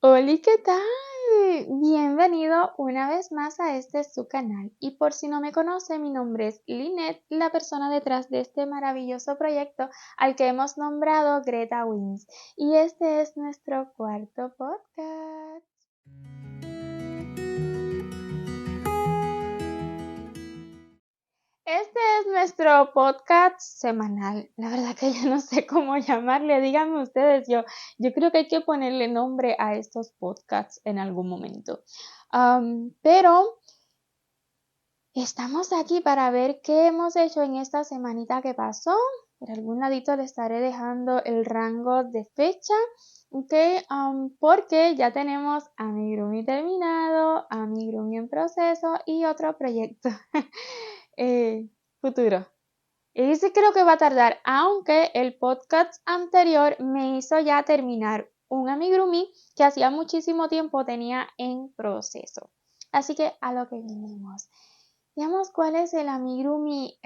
Hola, ¿qué tal? Bienvenido una vez más a su canal. Y por si no me conoce, mi nombre es Lynette, la persona detrás de este maravilloso proyecto al que hemos nombrado Greta Wins. Y este es nuestro cuarto podcast. Este es nuestro podcast semanal. La verdad que yo no sé cómo llamarle. Díganme ustedes, yo creo que hay que ponerle nombre a estos podcasts en algún momento. Pero estamos aquí para ver qué hemos hecho en esta semanita que pasó. Por algún ladito le estaré dejando el rango de fecha. Ok, porque ya tenemos Amigurumi terminado, Amigurumi en proceso y otro proyecto futuro. Y ese creo que va a tardar, aunque el podcast anterior me hizo ya terminar un amigurumi que hacía muchísimo tiempo tenía en proceso. Así que a lo que vinimos. Veamos cuál es el amigurumi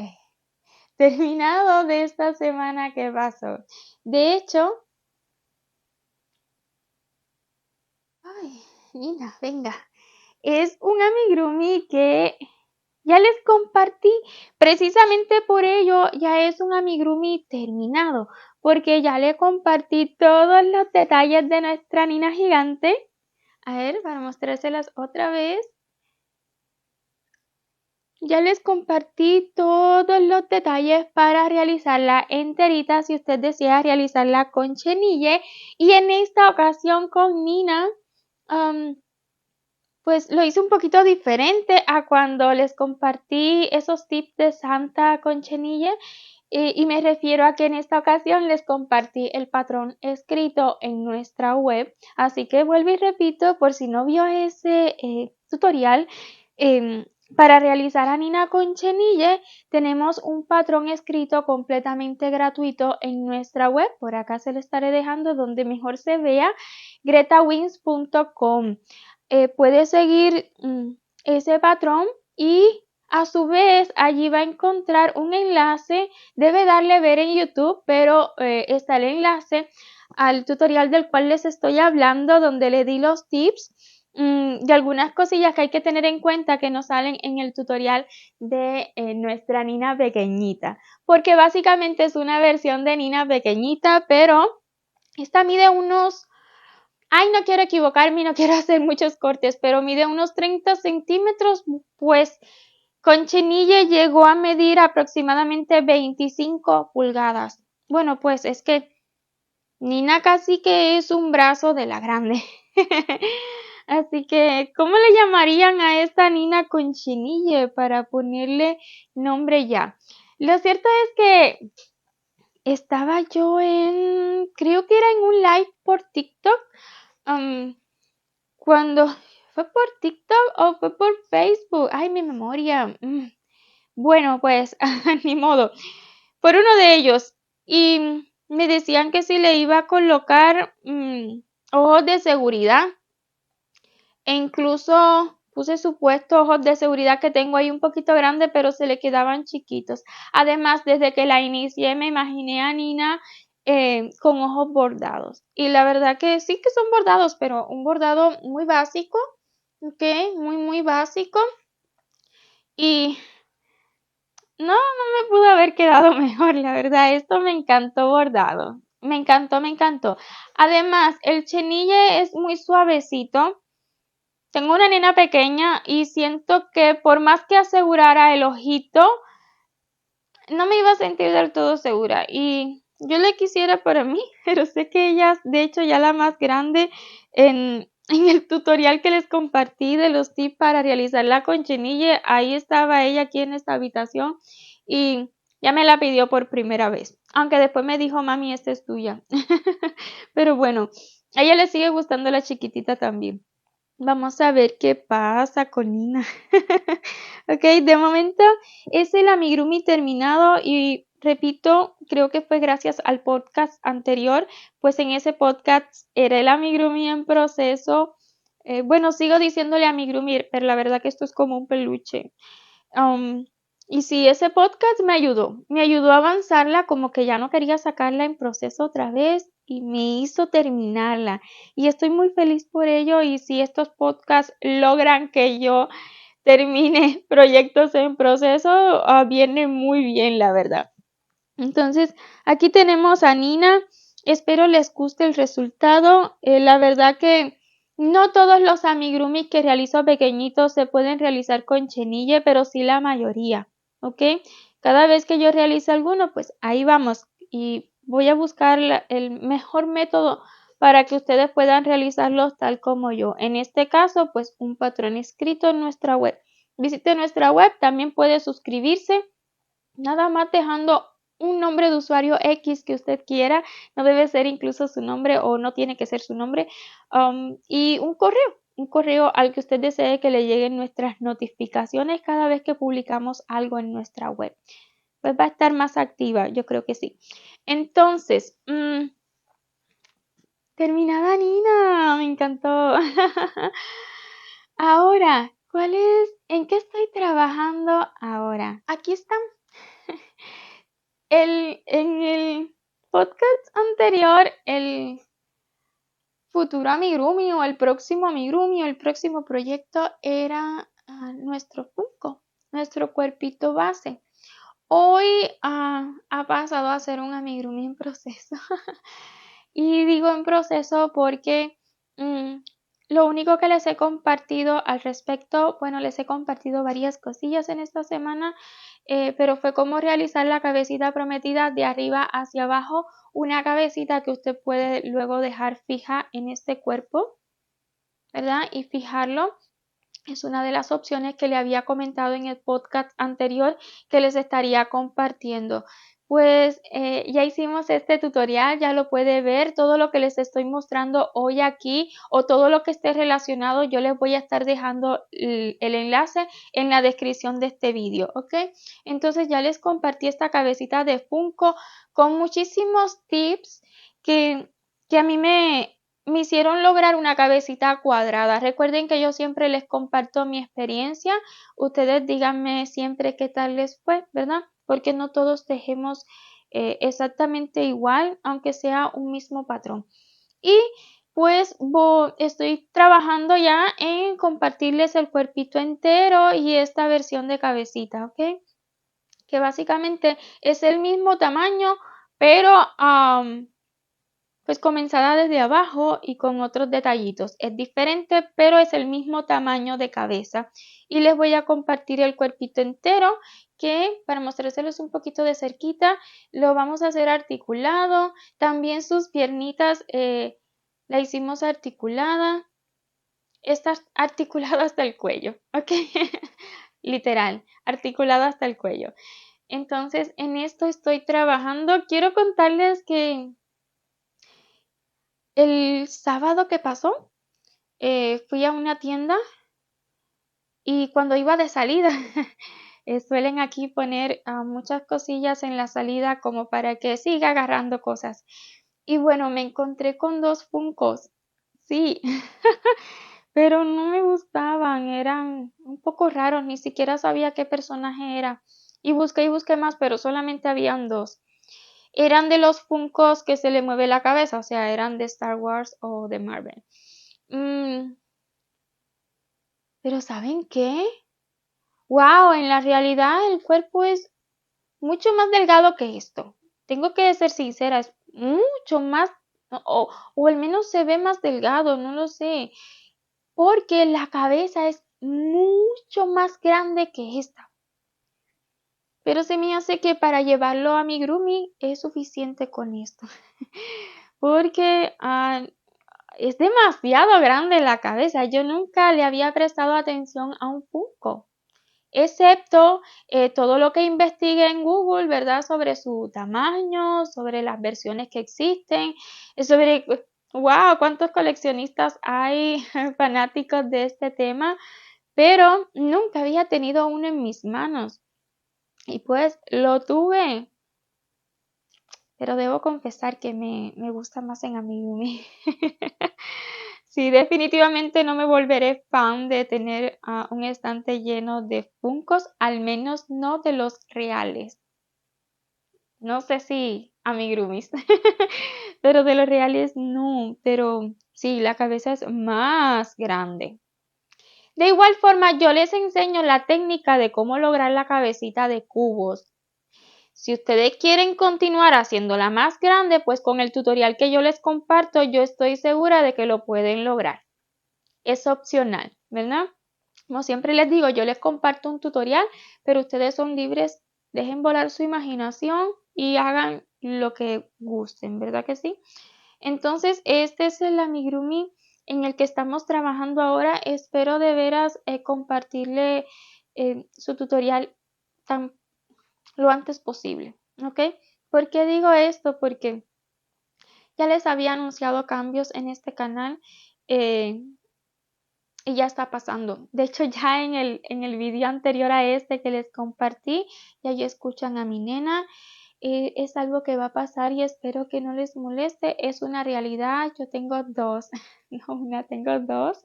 terminado de esta semana que pasó. De hecho, ay, Nina, venga. Es un amigurumi que ya les compartí, precisamente por ello ya es un amigurumi terminado, porque ya le compartí todos los detalles de nuestra Nina gigante. A ver, para mostrárselas otra vez. Ya les compartí todos los detalles para realizarla enterita si usted desea realizarla con chenille. Y en esta ocasión con Nina, pues lo hice un poquito diferente a cuando les compartí esos tips de Santa con chenille. Y me refiero a que en esta ocasión les compartí el patrón escrito en nuestra web. Así que vuelvo y repito, por si no vio ese tutorial, para realizar a Nina con chenille tenemos un patrón escrito completamente gratuito en nuestra web. Por acá se lo estaré dejando donde mejor se vea, gretawins.com. Puede seguir ese patrón y a su vez allí va a encontrar un enlace. Debe darle ver en YouTube, pero está el enlace al tutorial del cual les estoy hablando, donde le di los tips de algunas cosillas que hay que tener en cuenta que no salen en el tutorial de nuestra Nina pequeñita, porque básicamente es una versión de Nina pequeñita, pero esta mide unos, ay, no quiero equivocarme, no quiero hacer muchos cortes, pero mide unos 30 centímetros, pues con chenille llegó a medir aproximadamente 25 pulgadas. Bueno, pues es que Nina casi que es un brazo de la grande. Así que, ¿cómo le llamarían a esta Nina con chenille para ponerle nombre ya? Lo cierto es que estaba yo creo que era en un live por TikTok, cuando fue por TikTok o fue por Facebook. Ay, mi memoria. Bueno, pues, ni modo. Por uno de ellos. Y me decían que si le iba a colocar ojos de seguridad. E incluso puse supuestos ojos de seguridad que tengo ahí un poquito grande, pero se le quedaban chiquitos. Además, desde que la inicié me imaginé a Nina con ojos bordados. Y la verdad que sí que son bordados, pero un bordado muy básico, ¿ok? Muy básico. Y no me pudo haber quedado mejor, la verdad. Esto me encantó bordado. Me encantó, me encantó. Además, el chenille es muy suavecito. Tengo una nena pequeña y siento que por más que asegurara el ojito, no me iba a sentir del todo segura. Y yo le quisiera para mí, pero sé que ella, de hecho, ya la más grande, en el tutorial que les compartí de los tips para realizarla con chenille, ahí estaba ella aquí en esta habitación y ya me la pidió por primera vez. Aunque después me dijo, mami, esta es tuya. Pero bueno, a ella le sigue gustando la chiquitita también. Vamos a ver qué pasa con Nina. Ok, de momento es el amigurumi terminado y repito, creo que fue gracias al podcast anterior, pues en ese podcast era el amigurumi en proceso. Bueno, sigo diciéndole amigurumi, pero la verdad que esto es como un peluche. Y sí, ese podcast me ayudó a avanzarla, como que ya no quería sacarla en proceso otra vez y me hizo terminarla. Y estoy muy feliz por ello y si estos podcasts logran que yo termine proyectos en proceso, viene muy bien, la verdad. Entonces, aquí tenemos a Nina. Espero les guste el resultado. La verdad que no todos los amigurumis que realizo pequeñitos se pueden realizar con chenille, pero sí la mayoría, ¿ok? Cada vez que yo realice alguno, pues ahí vamos. Y voy a buscar el mejor método para que ustedes puedan realizarlos tal como yo. En este caso, pues un patrón escrito en nuestra web. Visite nuestra web, también puede suscribirse. Nada más dejando un nombre de usuario X que usted quiera, no debe ser incluso su nombre o no tiene que ser su nombre, y un correo al que usted desee que le lleguen nuestras notificaciones cada vez que publicamos algo en nuestra web. Pues va a estar más activa, yo creo que sí. Entonces, terminada Nina, me encantó. Ahora, ¿en qué estoy trabajando ahora? Aquí están. En el podcast anterior, el futuro amigurumi o el próximo amigurumi o el próximo proyecto era nuestro Funko, nuestro cuerpito base. Hoy ha pasado a ser un amigurumi en proceso. Y digo en proceso porque mm, lo único que les he compartido al respecto, bueno, les he compartido varias cosillas en esta semana, pero fue cómo realizar la cabecita prometida de arriba hacia abajo, una cabecita que usted puede luego dejar fija en este cuerpo, ¿verdad? Y fijarlo. Es una de las opciones que le había comentado en el podcast anterior que les estaría compartiendo. Pues ya hicimos este tutorial, ya lo puede ver, todo lo que les estoy mostrando hoy aquí o todo lo que esté relacionado, yo les voy a estar dejando el enlace en la descripción de este vídeo, ¿ok? Entonces ya les compartí esta cabecita de Funko con muchísimos tips que a mí me hicieron lograr una cabecita cuadrada. Recuerden que yo siempre les comparto mi experiencia. Ustedes díganme siempre qué tal les fue, ¿verdad? Porque no todos tejemos exactamente igual, aunque sea un mismo patrón. Y pues estoy trabajando ya en compartirles el cuerpito entero y esta versión de cabecita, ¿ok? Que básicamente es el mismo tamaño, pero pues comenzada desde abajo y con otros detallitos. Es diferente, pero es el mismo tamaño de cabeza. Y les voy a compartir el cuerpito entero, que para mostrárselos un poquito de cerquita, lo vamos a hacer articulado. También sus piernitas la hicimos articulada. Está articulada hasta el cuello, ¿ok? Literal, articulada hasta el cuello. Entonces, en esto estoy trabajando. Quiero contarles que el sábado que pasó, fui a una tienda y cuando iba de salida, suelen aquí poner muchas cosillas en la salida como para que siga agarrando cosas. Y bueno, me encontré con dos Funkos, sí, pero no me gustaban, eran un poco raros, ni siquiera sabía qué personaje era. Y busqué más, pero solamente habían dos. Eran de los Funkos que se le mueve la cabeza, o sea, eran de Star Wars o de Marvel. Mm, pero ¿saben qué? Wow, en la realidad el cuerpo es mucho más delgado que esto. Tengo que ser sincera, es mucho más, o al menos se ve más delgado, no lo sé, porque la cabeza es mucho más grande que esta. Pero se me hace que para llevarlo a mi grooming es suficiente con esto. Porque es demasiado grande la cabeza. Yo nunca le había prestado atención a un Funko, excepto todo lo que investigué en Google, ¿verdad? Sobre su tamaño, sobre las versiones que existen, sobre, wow, cuántos coleccionistas hay fanáticos de este tema, pero nunca había tenido uno en mis manos. Y pues lo tuve, pero debo confesar que me gusta más en Amigurumi. Sí, definitivamente no me volveré fan de tener un estante lleno de Funkos, al menos no de los reales. No sé si amigurumis, pero de los reales no, pero sí, la cabeza es más grande. De igual forma, yo les enseño la técnica de cómo lograr la cabecita de cubos. Si ustedes quieren continuar haciéndola más grande, pues con el tutorial que yo les comparto, yo estoy segura de que lo pueden lograr. Es opcional, ¿verdad? Como siempre les digo, yo les comparto un tutorial, pero ustedes son libres, dejen volar su imaginación y hagan lo que gusten, ¿verdad que sí? Entonces, este es el amigurumi en el que estamos trabajando ahora. Espero de veras compartirle su tutorial lo antes posible, ¿ok? ¿Por qué digo esto? Porque ya les había anunciado cambios en este canal. Y ya está pasando. De hecho, ya en el video anterior a este que les compartí, ya escuchan a mi nena. Es algo que va a pasar y espero que no les moleste. Es una realidad. Yo tengo dos, no una, tengo dos.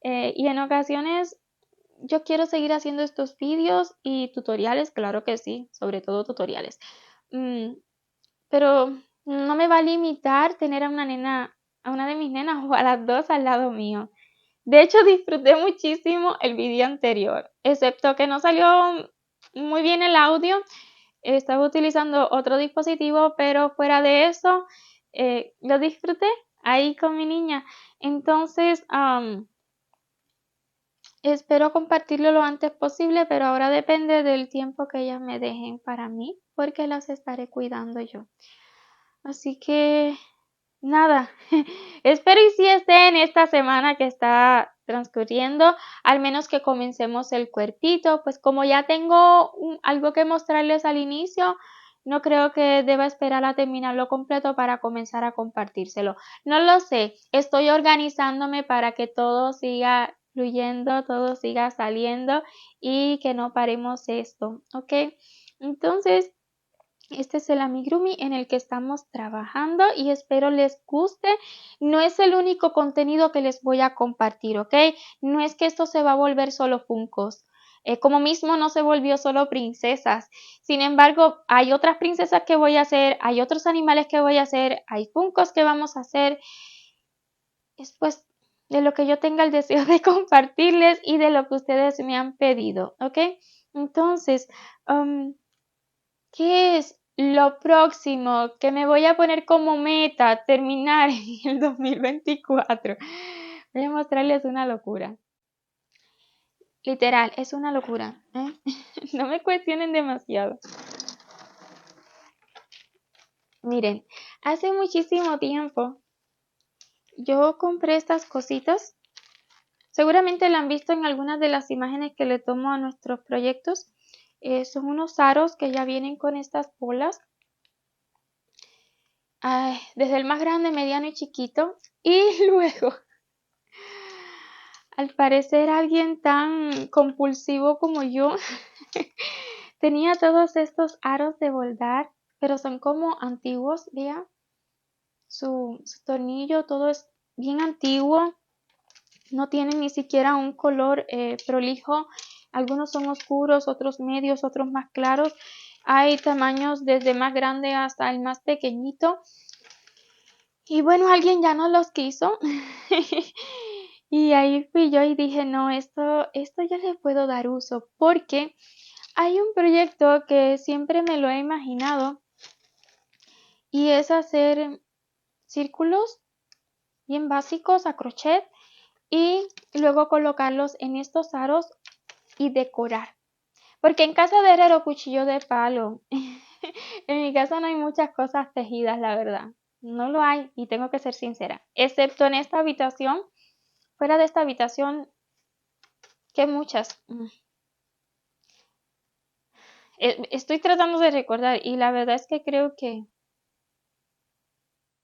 Y en ocasiones yo quiero seguir haciendo estos videos y tutoriales, claro que sí, sobre todo tutoriales. Pero no me va a limitar tener a una nena, a una de mis nenas o a las dos al lado mío. De hecho, disfruté muchísimo el video anterior, excepto que no salió muy bien el audio. Estaba utilizando otro dispositivo, pero fuera de eso, lo disfruté ahí con mi niña. Entonces, espero compartirlo lo antes posible, pero ahora depende del tiempo que ellas me dejen para mí, porque las estaré cuidando yo. Así que nada, espero y sí esté en esta semana que está transcurriendo, al menos que comencemos el cuerpito, pues como ya tengo algo que mostrarles al inicio, no creo que deba esperar a terminarlo completo para comenzar a compartírselo. No lo sé, estoy organizándome para que todo siga fluyendo, todo siga saliendo y que no paremos esto, ¿ok? Entonces, este es el amigurumi en el que estamos trabajando y espero les guste. No es el único contenido que les voy a compartir, ¿ok? No es que esto se va a volver solo Funkos. Como mismo no se volvió solo princesas. Sin embargo, hay otras princesas que voy a hacer, hay otros animales que voy a hacer, hay Funkos que vamos a hacer. Después de lo que yo tenga el deseo de compartirles y de lo que ustedes me han pedido, ¿ok? Entonces, ¿qué es lo próximo que me voy a poner como meta terminar en el 2024? Voy a mostrarles una locura. Literal, es una locura, ¿eh? No me cuestionen demasiado. Miren, hace muchísimo tiempo yo compré estas cositas. Seguramente la han visto en algunas de las imágenes que le tomo a nuestros proyectos. Son unos aros que ya vienen con estas bolas. Desde el más grande, mediano y chiquito. Y luego, al parecer alguien tan compulsivo como yo, tenía todos estos aros de bordar, pero son como antiguos, vean. Su tornillo, todo es bien antiguo. No tienen ni siquiera un color prolijo. Algunos son oscuros, otros medios, otros más claros. Hay tamaños desde más grande hasta el más pequeñito. Y bueno, alguien ya no los quiso. Y ahí fui yo y dije, no, esto yo le puedo dar uso. Porque hay un proyecto que siempre me lo he imaginado. Y es hacer círculos bien básicos a crochet. Y luego colocarlos en estos aros y decorar. Porque en casa de herrero cuchillo de palo. En mi casa no hay muchas cosas tejidas, la verdad. No lo hay y tengo que ser sincera. Excepto en esta habitación. Fuera de esta habitación, que muchas. Estoy tratando de recordar y la verdad es que creo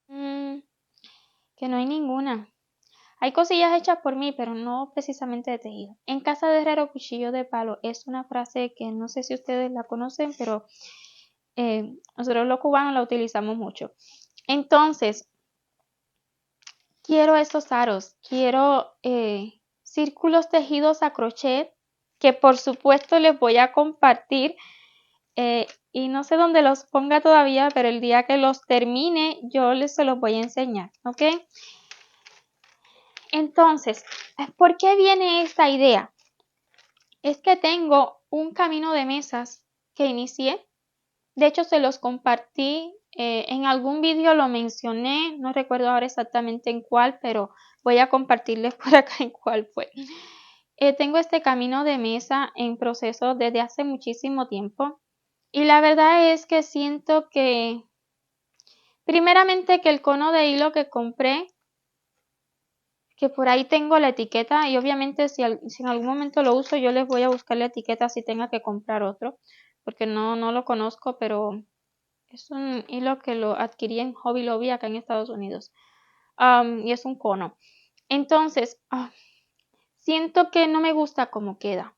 mm, que no hay ninguna. Hay cosillas hechas por mí, pero no precisamente de tejido. En casa de herrero cuchillo de palo es una frase que no sé si ustedes la conocen, pero nosotros los cubanos la utilizamos mucho. Entonces, quiero esos aros, quiero círculos tejidos a crochet, que por supuesto les voy a compartir. Y no sé dónde los ponga todavía, pero el día que los termine, yo se los voy a enseñar, ¿ok? Entonces, ¿por qué viene esta idea? Es que tengo un camino de mesas que inicié. De hecho, se los compartí. En algún vídeo lo mencioné. No recuerdo ahora exactamente en cuál, pero voy a compartirles por acá en cuál fue. Tengo este camino de mesa en proceso desde hace muchísimo tiempo. Y la verdad es que siento que, primeramente, que el cono de hilo que compré, que por ahí tengo la etiqueta, y obviamente si en algún momento lo uso, yo les voy a buscar la etiqueta si tenga que comprar otro, porque no lo conozco, pero es un hilo que lo adquirí en Hobby Lobby acá en Estados Unidos. Y es un cono. Entonces, siento que no me gusta cómo queda.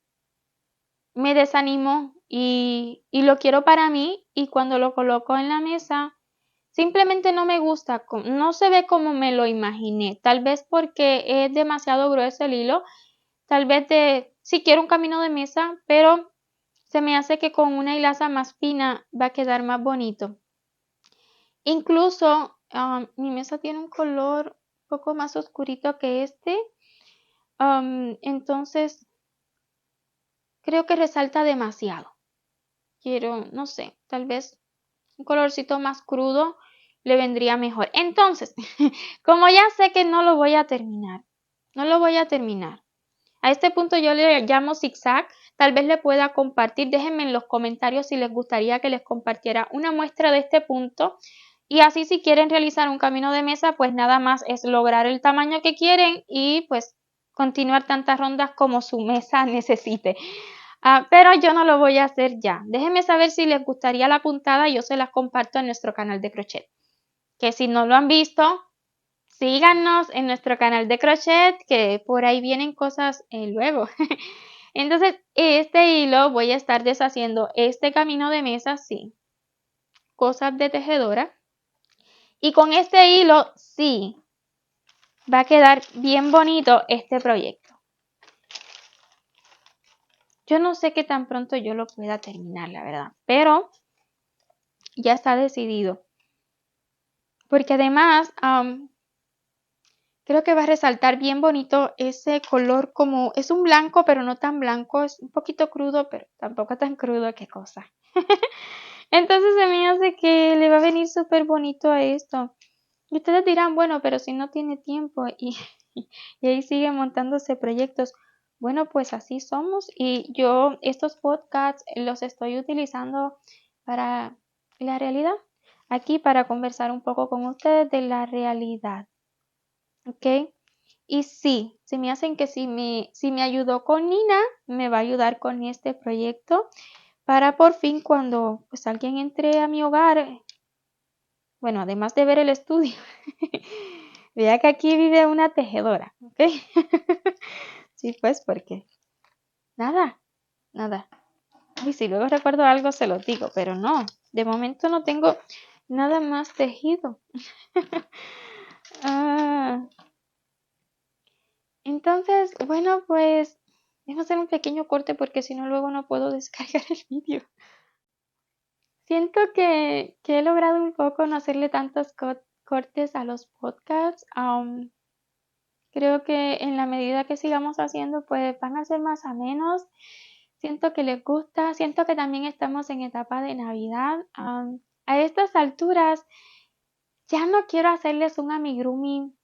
Me desanimo y lo quiero para mí, y cuando lo coloco en la mesa simplemente no me gusta, no se ve como me lo imaginé, tal vez porque es demasiado grueso el hilo, tal vez sí quiero un camino de mesa, pero se me hace que con una hilaza más fina va a quedar más bonito. Incluso mi mesa tiene un color un poco más oscurito que este, entonces creo que resalta demasiado. Quiero, no sé, tal vez un colorcito más crudo le vendría mejor. Entonces, como ya sé que no lo voy a terminar, no lo voy a terminar. A este punto yo le llamo zigzag. Tal vez le pueda compartir. Déjenme en los comentarios si les gustaría que les compartiera una muestra de este punto. Y así, si quieren realizar un camino de mesa, pues nada más es lograr el tamaño que quieren y pues continuar tantas rondas como su mesa necesite. Pero yo no lo voy a hacer ya. Déjenme saber si les gustaría la puntada y yo se las comparto en nuestro canal de crochet. Que si no lo han visto, síganos en nuestro canal de crochet, que por ahí vienen cosas luego. Entonces, este hilo voy a estar deshaciendo este camino de mesa, sí, cosas de tejedora. Y con este hilo, sí, va a quedar bien bonito este proyecto. Yo no sé qué tan pronto yo lo pueda terminar, la verdad, pero ya está decidido. Porque además, creo que va a resaltar bien bonito ese color, como es un blanco, pero no tan blanco, es un poquito crudo, pero tampoco tan crudo, qué cosa. Entonces se me hace que le va a venir súper bonito a esto. Y ustedes dirán, bueno, pero si no tiene tiempo y ahí sigue montándose proyectos. Bueno, pues así somos, y yo estos podcasts los estoy utilizando para la realidad, aquí para conversar un poco con ustedes de la realidad, ¿ok? Y sí, se me hacen que si me ayudó con Nina, me va a ayudar con este proyecto para por fin, cuando pues alguien entre a mi hogar, bueno, además de ver el estudio, vea que aquí vive una tejedora, ¿ok? Sí, pues, porque nada, nada. Y si luego recuerdo algo, se lo digo, pero no, de momento no tengo nada más tejido. Ah, entonces, bueno, pues, dejo hacer un pequeño corte porque si no, luego no puedo descargar el vídeo. Siento que he logrado un poco no hacerle tantos cortes a los podcasts. Creo que en la medida que sigamos haciendo, pues van a ser más amenos. Siento que les gusta, siento que también estamos en etapa de Navidad. A estas alturas ya no quiero hacerles un amigurumi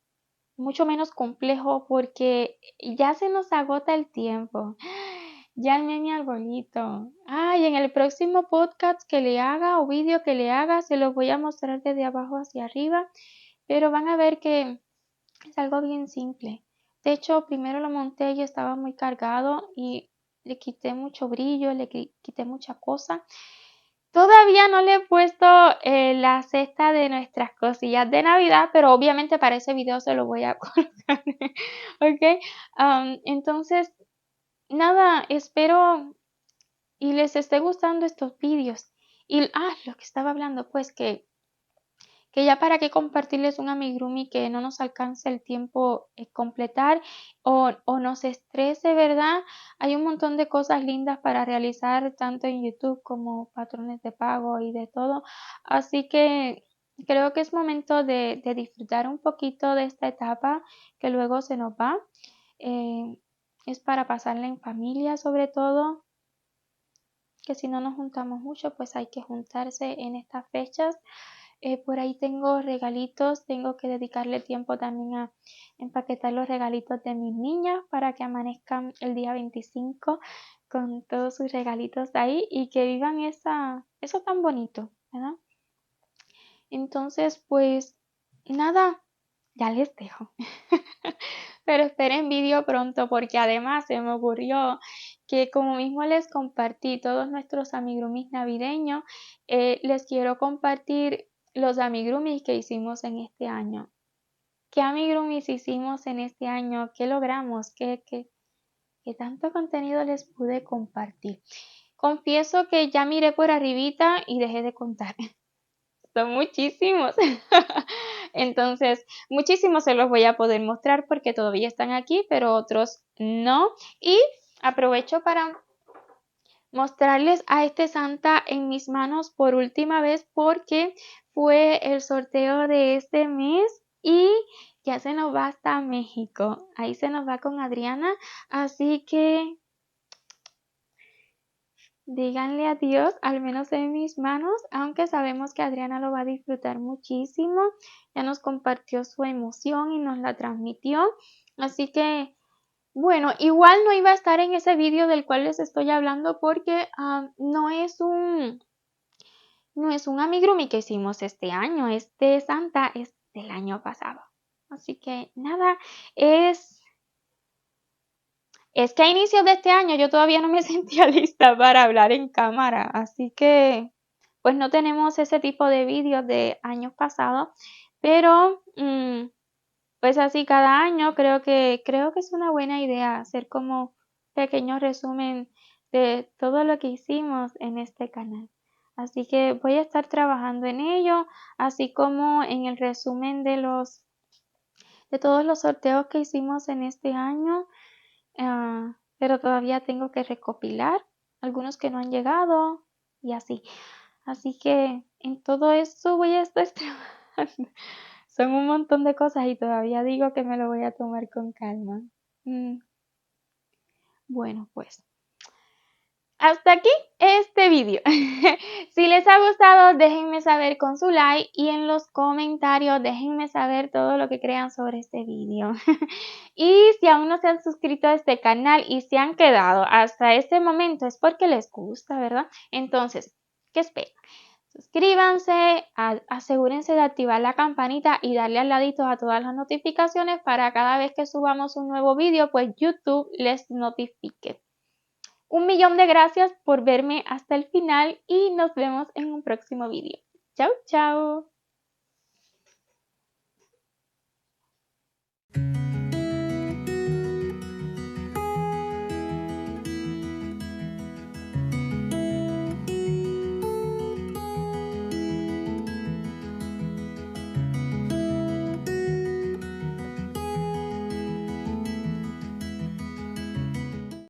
mucho menos complejo porque ya se nos agota el tiempo. Ya armé mi arbolito. Y en el próximo podcast que le haga o vídeo que le haga, se los voy a mostrar desde abajo hacia arriba, pero van a ver que es algo bien simple. De hecho, primero lo monté y estaba muy cargado y le quité mucho brillo, le quité mucha cosa. Todavía no le he puesto la cesta de nuestras cosillas de Navidad, pero obviamente para ese video se lo voy a colocar. ¿Ok? Entonces, nada, espero y les esté gustando estos vídeos. Y, lo que estaba hablando, pues que que ya para qué compartirles un amigurumi que no nos alcance el tiempo completar o nos estrese, ¿verdad? Hay un montón de cosas lindas para realizar tanto en YouTube como patrones de pago y de todo. Así que creo que es momento de disfrutar un poquito de esta etapa que luego se nos va. Es para pasarla en familia sobre todo, que si no nos juntamos mucho, pues hay que juntarse en estas fechas. Por ahí tengo regalitos, tengo que dedicarle tiempo también a empaquetar los regalitos de mis niñas para que amanezcan el día 25 con todos sus regalitos ahí y que vivan eso tan bonito, ¿verdad? Entonces, pues nada, ya les dejo. Pero esperen vídeo pronto porque además se me ocurrió que como mismo les compartí todos nuestros amigurumis navideños, les quiero compartir los amigurumis que hicimos en este año. ¿Qué amigurumis hicimos en este año? ¿Qué logramos? ¿Qué tanto contenido les pude compartir? Confieso que ya miré por arribita y dejé de contar. Son muchísimos. Entonces, muchísimos se los voy a poder mostrar porque todavía están aquí, pero otros no. Y aprovecho para mostrarles a este Santa en mis manos por última vez porque fue el sorteo de este mes y ya se nos va hasta México. Ahí se nos va con Adriana, así que díganle adiós, al menos en mis manos, aunque sabemos que Adriana lo va a disfrutar muchísimo. Ya nos compartió su emoción y nos la transmitió. Así que, bueno, igual no iba a estar en ese vídeo del cual les estoy hablando porque no es un amigurumi que hicimos este año. Este Santa es del año pasado. Así que, nada, es que a inicios de este año yo todavía no me sentía lista para hablar en cámara, así que pues no tenemos ese tipo de vídeos de años pasados, pero pues así cada año creo que es una buena idea hacer como pequeño resumen de todo lo que hicimos en este canal. Así que voy a estar trabajando en ello, así como en el resumen de todos los sorteos que hicimos en este año. Pero todavía tengo que recopilar algunos que no han llegado y así. Así que en todo eso voy a estar trabajando. Son un montón de cosas y todavía digo que me lo voy a tomar con calma. Bueno, pues hasta aquí este vídeo. Si les ha gustado, déjenme saber con su like y en los comentarios déjenme saber todo lo que crean sobre este vídeo. Y si aún no se han suscrito a este canal y se han quedado hasta este momento es porque les gusta, ¿verdad? Entonces, ¿qué esperan? Suscríbanse, asegúrense de activar la campanita y darle al ladito a todas las notificaciones para cada vez que subamos un nuevo vídeo, pues YouTube les notifique. Un millón de gracias por verme hasta el final y nos vemos en un próximo vídeo. Chao, chao.